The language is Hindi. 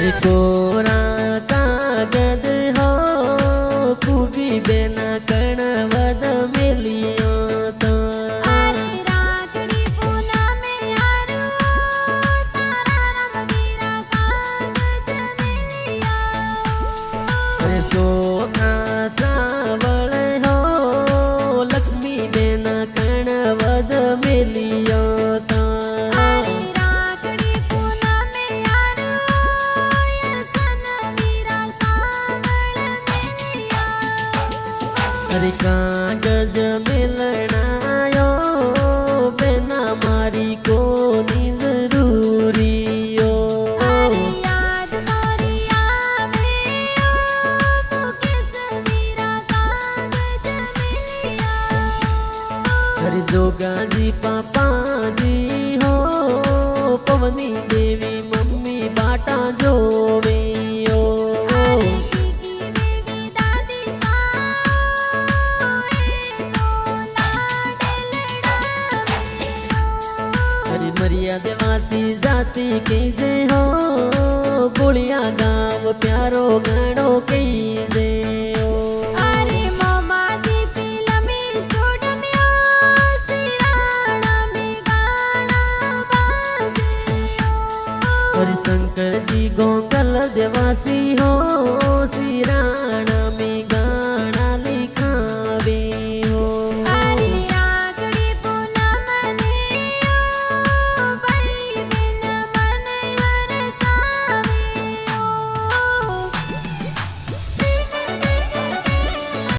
रे कोरा कागद हो खूबी बेना कण वद मिलियो तो अरे राखड़ी पूना में यारो तारा रंगीरा कागज मिलिया रे सोना सावळ हो लक्ष्मी बेना कण वद मिलियो तो अरे राखड़ी पूना में यारो सन वीरा सावळ मिलिया अरे कागज मिलनायो बेना मारी कोनी जरूरी हो अरे याद मोरी आवे ओ किस वीरा कागज मिलिया अरे जोगाजी पापा जी हो पवनी देवी मम्मी बाटा जोवे हो अरे सीकी देवी दादी साए तो लाड लड़ावे अरे मरिया देवासी जाति के जे हो गोलिया गाँव प्यारो गानो के जे हो अरे मोमा दी फिल्मी स्टूडियो सिराना में गाना बाजे अरे शंकर जी गोकल देवासी हो